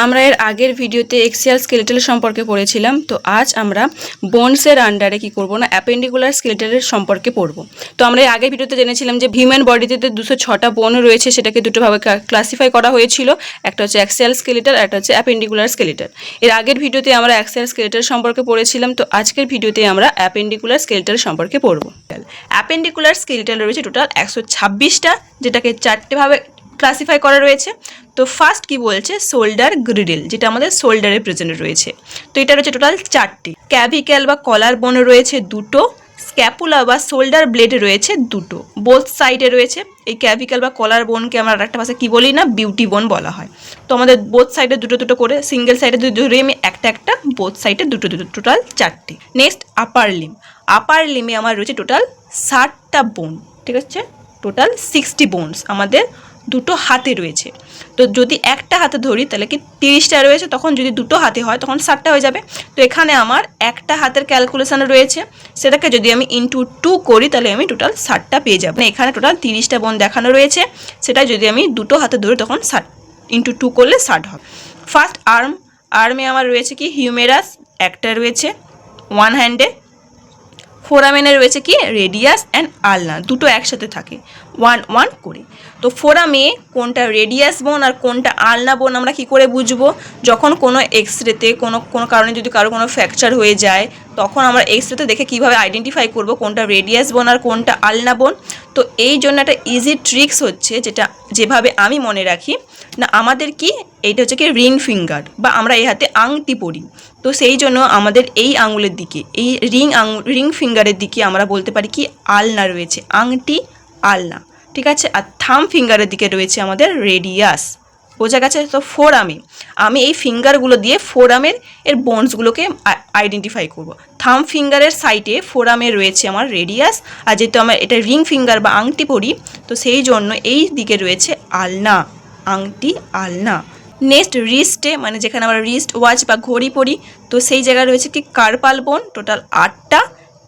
আমরা এর আগের ভিডিওতে এক্সিয়াল স্কেলেটাল সম্পর্কে পড়েছিলাম। তো আজ আমরা বোনসের আন্ডারে কি করব না অ্যাপেন্ডিকুলার স্কেলেটালের সম্পর্কে পড়ব। তো আমরা এর আগের ভিডিওতে জেনেছিলাম যে হিউম্যান বডিতে 206টা বোন রয়েছে, সেটাকে দুটো ভাবে ক্লাসিফাই করা হয়েছিল। একটা হচ্ছে অ্যাক্সিয়াল স্কেলেটাল, একটা হচ্ছে অ্যাপেন্ডিকুলার স্কেলেটাল। এর আগের ভিডিওতে আমরা অ্যাক্সিয়াল স্কেলেটাল সম্পর্কে পড়েছিলাম। তো আজকের ভিডিওতে আমরা অ্যাপেন্ডিকুলার স্কেলেটাল সম্পর্কে পড়ব। অ্যাপেন্ডিকুলার স্কেলেটাল রয়েছে টোটাল 126টা, যেটাকে চারটে ভাবে ক্লাসিফাই করা রয়েছে। তো ফার্স্ট কি বলছে, শোল্ডার গ্রিডল, যেটা আমাদের শোল্ডারে প্রেজেন্ট রয়েছে। তো এটা রয়েছে টোটাল 4টি। ক্যাভিক্যাল বা কলার বোন রয়েছে 2টো। স্ক্যাপুলা বা শোল্ডার ব্লেড রয়েছে 2টো, বোথ সাইডে রয়েছে। এই ক্যাভিক্যাল বা কলার বোনকে আমরা আরেকটা ভাষায় কি বলি না, বিউটি বোন বলা হয়। তো আমাদের বোথ সাইডে দুটো দুটো করে, সিঙ্গেল সাইডে ধরে আমি একটা একটা, বোথ সাইডে দুটো দুটো, টোটাল 4টি। নেক্সট আপার লিম। আপার লিমে আমার রয়েছে টোটাল 60টা বোন, ঠিক আছে। টোটাল 60 বোনস আমাদের দুটো হাতে রয়েছে। তো যদি একটা হাতে ধরি তাহলে কি 30টা রয়েছে, তখন যদি দুটো হাতে হয় তখন 60টা হয়ে যাবে। তো এখানে আমার একটা হাতের ক্যালকুলেশন রয়েছে, সেটাকে যদি আমি ইন্টু 2 করি তাহলে আমি টোটাল 60টা পেয়ে যাবো। এখানে টোটাল 30টা বোন দেখানো রয়েছে, সেটা যদি আমি দুটো হাতে ধরি তখন 60 ইন্টু 2 করলে 60 হবে। First arm. আর্মে আমার রয়েছে কি হিউমেরাস একটা রয়েছে ওয়ান হ্যান্ডে। ফোরামেনে রয়েছে কি রেডিয়াস অ্যান্ড আলনা, দুটো একসাথে থাকে 1 1 করে। তো ফোরামে কোনটা রেডিয়াস বোন আর কোনটা আলনা বোন আমরা কি করে বুঝবো? যখন কোনো এক্সরেতে কোনো কারণে যদি কারো কোনো ফ্র্যাকচার হয়ে যায়, তখন আমরা এক্সরেতে দেখে কিভাবে আইডেন্টিফাই করব কোনটা রেডিয়াস বোন আর কোনটা আলনা বোন। তো এই জন্য একটা ইজি ট্রিক্স হচ্ছে, যেটা যেভাবে আমি মনে রাখি না, আমাদের কি এইটা হচ্ছে কি রিং ফিঙ্গার, বা আমরা এই হাতে আংটি পরি। তো সেই জন্য আমাদের এই আঙুলের দিকে, এই রিং ফিঙ্গারের দিকে আমরা বলতে পারি কি আলনা রয়েছে, আংটি আলনা, ঠিক আছে। আর থাম ফিঙ্গারের দিকে রয়েছে আমাদের রেডিয়াস, বোঝা গেছে। তো ফোরামে আমি এই ফিঙ্গারগুলো দিয়ে ফোরামের বোনসগুলোকে আইডেন্টিফাই করব। থাম ফিঙ্গারের সাইডে ফোরামে রয়েছে আমার রেডিয়াস, আর যেহেতু আমার এটা রিং ফিঙ্গার বা আংটি পরি, তো সেই জন্য এই দিকে রয়েছে আলনা, আংটি আলনা। নেক্সট রিস্টে, মানে যেখানে আমরা রিস্ট ওয়াচ বা ঘড়ি পরি, তো সেই জায়গায় রয়েছে কি কার্পাল বোন, টোটাল 8টা।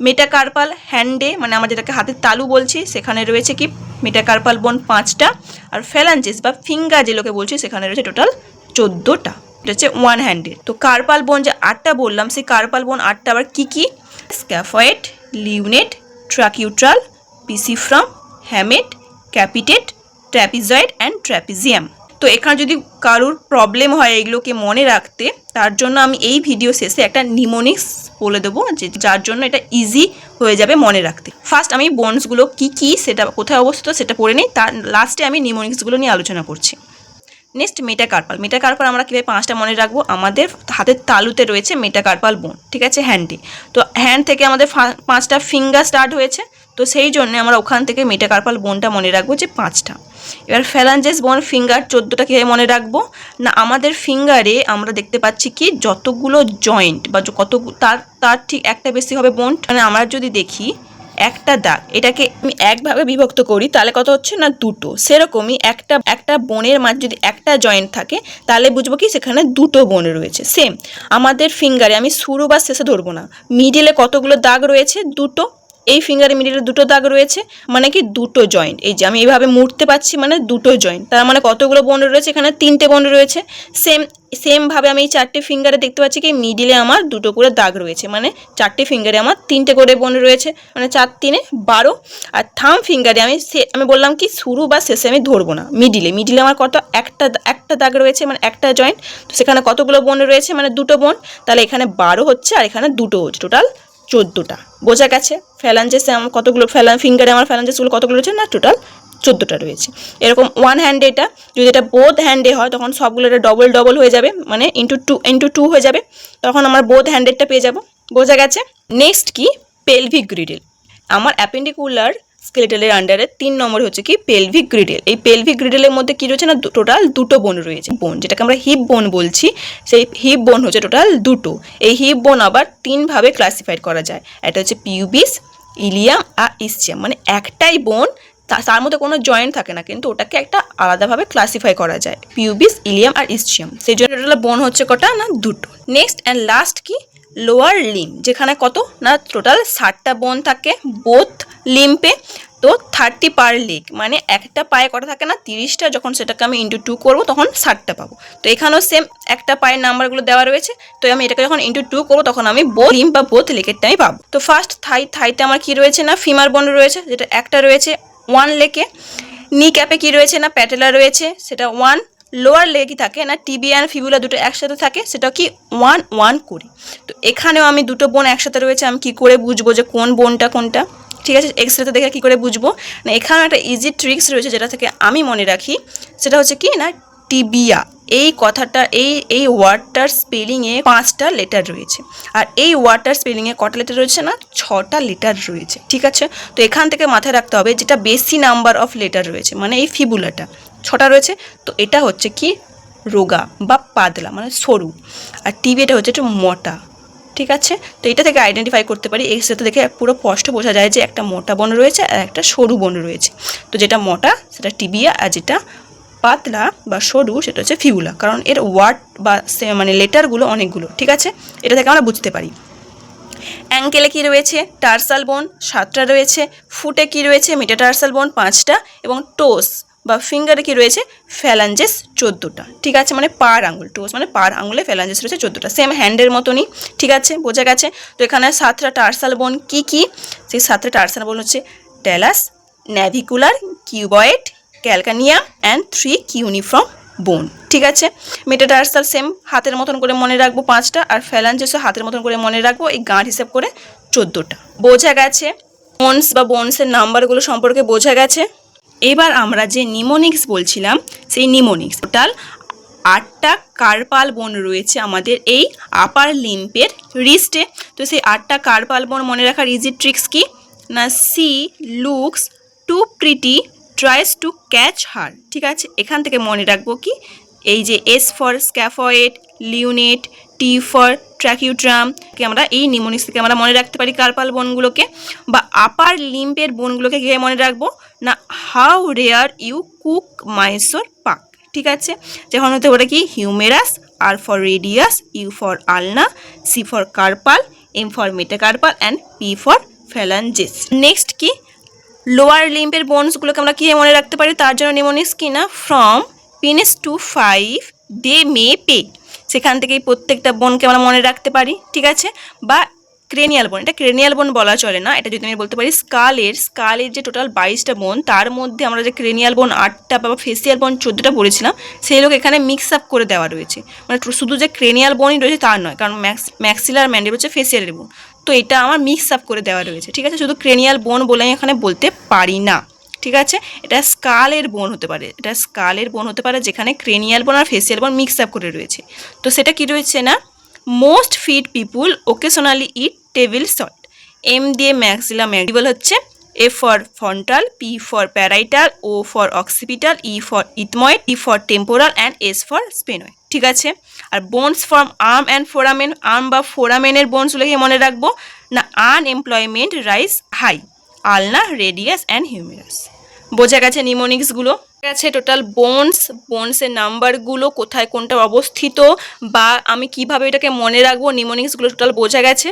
মেটাকার্পাল হ্যান্ডে, মানে আমরা যেটাকে হাতের তালু বলছি, সেখানে রয়েছে কি মেটাকার্পাল বোন 5টা। আর ফ্যালাঞ্জেস বা ফিঙ্গার যেগুলোকে বলছি, সেখানে রয়েছে টোটাল 14টা। এটা হচ্ছে ওয়ান হ্যান্ডে। তো কার্পাল বোন যে 8টা বললাম, সেই কার্পাল বোন 8টা আবার কী কী? Scaphoid, lunate, triquetral, pisiform, hamate, capitate, trapezoid and trapezium. তো এখানে যদি কারোর প্রবলেম হয় এগুলোকে মনে রাখতে, তার জন্য আমি এই ভিডিও শেষে একটা নিমোনিক্স বলে দেবো, যে যার জন্য এটা ইজি হয়ে যাবে মনে রাখতে। ফার্স্ট আমি বোনসগুলো কী কী, সেটা কোথায় অবস্থিত সেটা পড়ে নিই, তার লাস্টে আমি নিমোনিক্সগুলো নিয়ে আলোচনা করছি। Next metacarpal. মেটাকার্পাল আমরা কীভাবে 5টা মনে রাখবো? আমাদের হাতের তালুতে রয়েছে মেটাকার্পাল বোন, ঠিক আছে, হ্যান্ডে। তো হ্যান্ড থেকে আমাদের 5টা ফিঙ্গার স্টার্ট হয়েছে, তো সেই জন্য আমরা ওখান থেকে মেটাকার্পাল বোনটা মনে রাখবো যে 5টা। এবার ফ্যালাঞ্জেস বোন ফিঙ্গার 14টা কীভাবে মনে রাখবো না, আমাদের ফিঙ্গারে আমরা দেখতে পাচ্ছি কি যতগুলো জয়েন্ট বা কত তার ঠিক একটা বেশি হবে বোন। মানে আমরা যদি দেখি একটা দাগ, এটাকে আমি একভাবে বিভক্ত করি তাহলে কত হচ্ছে না 2টো। সেরকমই একটা বোনের মাঝে যদি একটা জয়েন্ট থাকে তাহলে বুঝবো কি সেখানে 2টো বোন রয়েছে। সেম আমাদের ফিঙ্গারে আমি শুরু বা শেষে ধরবো না, মিডিলে কতগুলো দাগ রয়েছে? 2টো। এই ফিঙ্গারে মিডিলে 2টো দাগ রয়েছে, মানে কি 2টো জয়েন্ট। এই যে আমি এইভাবে মুড়তে পারছি, মানে 2টো জয়েন্ট, তার মানে কতগুলো বোন রয়েছে? এখানে 3টে বোন রয়েছে। সেমভাবে আমি এই 4টে ফিঙ্গারে দেখতে পাচ্ছি কি মিডিলে আমার 2টো করে দাগ রয়েছে, মানে 4টে ফিঙ্গারে আমার 3টে করে বোন রয়েছে, মানে 4 3 12। আর থাম ফিঙ্গারে আমি বললাম কি শুরু বা শেষে আমি ধরবো না, মিডিলে আমার কত একটা দাগ রয়েছে, মানে একটা জয়েন্ট। তো সেখানে কতগুলো বোন রয়েছে? মানে 2টো বোন। তাহলে এখানে 12 হচ্ছে আর এখানে 2টো হচ্ছে, টোটাল 14টা। বোঝা গেছে? ফ্যালাঞ্জেসে আমার কতগুলো ফিঙ্গারে আমার ফ্যালাঞ্জেসগুলো কতগুলো রয়েছে না টোটাল 14টা রয়েছে। এরকম ওয়ান হ্যান্ডে এটা, যদি এটা বোথ হ্যান্ডে হয় তখন সবগুলো এটা ডবল হয়ে যাবে, মানে ইন্টু টু হয়ে যাবে, তখন আমার বোথ হ্যান্ডেডটা পেয়ে যাব। বোঝা গেছে? নেক্সট কি পেলভিক গ্রিডল। আমার অ্যাপেন্ডিকুলার স্কেলেটালের আন্ডারে 3 নম্বর হচ্ছে কি পেলভিক গ্রিডল। এই পেলভিক গ্রিডলের মধ্যে কি রয়েছে না টোটাল 2টো বোন রয়েছে। বোন যেটাকে আমরা হিপ বোন বলছি, সেই হিপ বোন হচ্ছে টোটাল 2টো। এই হিপ বোন আবার 3 ভাবে ক্লাসিফাইড করা যায়। এটা হচ্ছে পিউবিস, ইলিয়াম আর ইসচিয়াম, মানে একটাই বোন, তার মধ্যে কোনো জয়েন্ট থাকে না, কিন্তু ওটাকে একটা আলাদাভাবে ক্লাসিফাই করা যায়, পিউবিস, ইলিয়াম আর ইসচিয়াম। সেই জন্য টোটাল বোন হচ্ছে কটা না 2টো। নেক্সট অ্যান্ড লাস্ট কি লোয়ার লিম, যেখানে কত না টোটাল 60টা বোন থাকে বোথ লিম্পে। তো 30 পার লেগ, মানে একটা পায়ে কটা থাকে না 30টা, যখন সেটাকে আমি ইন্টু 2 করবো তখন 60টা পাবো। তো এখানেও সেম একটা পায়ের নাম্বারগুলো দেওয়া রয়েছে, তো আমি এটাকে যখন ইন্টু 2 করবো তখন আমি বোথ লিম্ব বা বোথ লেগেরটা আমি পাবো। তো ফার্স্ট থাইতে আমার কি রয়েছে না ফিমার বোন রয়েছে, যেটা একটা রয়েছে 1 লেগে। নি ক্যাপে কি রয়েছে না প্যাটেলা রয়েছে, সেটা 1। লোয়ার লেগই থাকে না টিবিয়া অ্যান্ড ফিবুলা দুটো একসাথে থাকে, সেটা কি 1 1 করে। তো এখানেও আমি দুটো বোন একসাথে রয়েছে, আমি কি করে বুঝবো যে কোন বোনটা কোনটা? ঠিক আছে, এক্সরেতে দেখে কী করে বুঝবো না, এখানে একটা ইজি ট্রিক্স রয়েছে যেটা থেকে আমি মনে রাখি, সেটা হচ্ছে কি না টিবিয়া। এই কথাটা এই ওয়ার্ডটার স্পেলিংয়ে 5টা লেটার রয়েছে, আর এই ওয়ার্ডটার স্পেলিংয়ে কটা লেটার রয়েছে না 6টা লেটার রয়েছে। ঠিক আছে, তো এখান থেকে মাথায় রাখতে হবে যেটা বেশি নাম্বার অফ লেটার রয়েছে, মানে এই ফিবুলাটা 6টা রয়েছে, তো এটা হচ্ছে কি রোগা বা পাতলা মানে সরু, আর টিবিয়াটা হচ্ছে একটু মোটা। ঠিক আছে, তো এটা থেকে আইডেন্টিফাই করতে পারি, এর সাথে দেখে পুরো স্পষ্ট বোঝা যায় যে একটা মোটা বোন রয়েছে আর একটা সরু বোন রয়েছে। তো যেটা মোটা সেটা টিবিয়া, আর যেটা পাতলা বা সরু সেটা হচ্ছে ফিবুলা, কারণ এর ওয়ার্ড বা মানে লেটারগুলো অনেকগুলো। ঠিক আছে, এটা থেকে আমরা বুঝতে পারি। অ্যাঙ্কেলে কি রয়েছে টার্সাল বোন 7টা রয়েছে, ফুটে কি রয়েছে মেটাটার্সাল বোন 5টা, এবং টোস বা ফিঙ্গারে কি রয়েছে ফ্যালাঞ্জেস 14টা। ঠিক আছে, মানে পার আঙুল, টোস মানে পার আঙুলে ফ্যালাঞ্জেস রয়েছে 14টা, সেম হ্যান্ডের মতনই। ঠিক আছে, বোঝা গেছে। তো এখানে 7টা টার্সাল বোন কি কি, সেই 7টা টার্সাল বোন হচ্ছে ট্যালাস, ন্যাভিকুলার, কিউবয়েড, ক্যালকানিয়া অ্যান্ড 3 কিউনিফর্ম বোন। ঠিক আছে, মেটাটার্সাল সেম হাতের মতন করে মনে রাখবো 5টা, আর ফ্যালাঞ্জেসও হাতের মতন করে মনে রাখবো এই গাঁট হিসাব করে 14টা। বোঝা গেছে বোনস বা বোনসের নাম্বারগুলো সম্পর্কে বোঝা গেছে। এবার আমরা যে নিমোনিক্স বলছিলাম সেই নিমোনিক্স টোটাল 8টা কার্পাল বোন রয়েছে আমাদের এই আপার লিম্পের রিস্টে। তো সেই 8টা কার্পাল বোন মনে রাখার ইজি ট্রিক্স কি না, she looks too pretty tries to catch her. ঠিক আছে, এখান থেকে মনে রাখবো কি এই যে S for scaphoid, lunate, T for triquetrum কে আমরা এই নিমোনিক্স থেকে আমরা মনে রাখতে পারি কার্পাল বোনগুলোকে। বা আপার লিম্পের বোনগুলোকে কীভাবে মনে রাখবো না, how rare you cook Mysore pak. ঠিক আছে, যখন হতে পারে কি humerus, R for radius, U for ulna, C for carpal, M for metacarpal and P for phalanges. Next কি লোয়ার লিম্পের বোনসগুলোকে আমরা কীভাবে মনে রাখতে পারি, তার জন্য নিমোনিক্স কি না ফ্রম পেনিস টু 5 দে মে পে, সেখান থেকেই প্রত্যেকটা বোনকে আমরা মনে রাখতে পারি। ঠিক আছে, বা ক্রেনিয়াল বোন, এটা ক্রেনিয়াল বোন বলা চলে না, এটা যদি আমি বলতে পারি স্কালের যে টোটাল 22টা বোন, তার মধ্যে আমরা যে ক্রেনিয়াল বোন 8টা বা ফেসিয়াল বোন 14টা পড়েছিলাম, সেই লোক এখানে মিক্স আপ করে দেওয়া রয়েছে, মানে শুধু যে ক্রেনিয়াল বোনই রয়েছে তার নয়, কারণ ম্যাক্সিলার ম্যান্ডিবল হচ্ছে ফেসিয়ালের বোন, তো এটা আমার মিক্স আপ করে দেওয়া রয়েছে। ঠিক আছে, শুধু ক্রেনিয়াল বোন বলে আমি এখানে বলতে পারি না। ঠিক আছে, এটা স্কালের বোন হতে পারে, এটা স্কালের বোন হতে পারে যেখানে ক্রেনিয়াল বোন আর ফেসিয়াল বোন মিক্স আপ করে রয়েছে। তো সেটা কি রয়েছে না, most fit people occasionally eat table salt. M দিয়ে ম্যাক্সিলা ম্যান্ডিবল হচ্ছে, F for frontal, P for parietal, O for occipital, E for ethmoid, E for temporal and S for sphenoid. ঠিক আছে, আর bones from arm and forearm, arm বা ফোরামেনের বোনসগুলোকে মনে রাখবো না, unemployment rise high, ulna, radius and humerus. বোঝা গেছে নিমোনিক্সগুলো গেছে টোটাল বোনসের নাম্বারগুলো কোথায় কোনটা অবস্থিত, বা আমি কিভাবে এটাকে মনে রাখবো, নিমোনিক্সগুলো টোটাল বোঝা গেছে।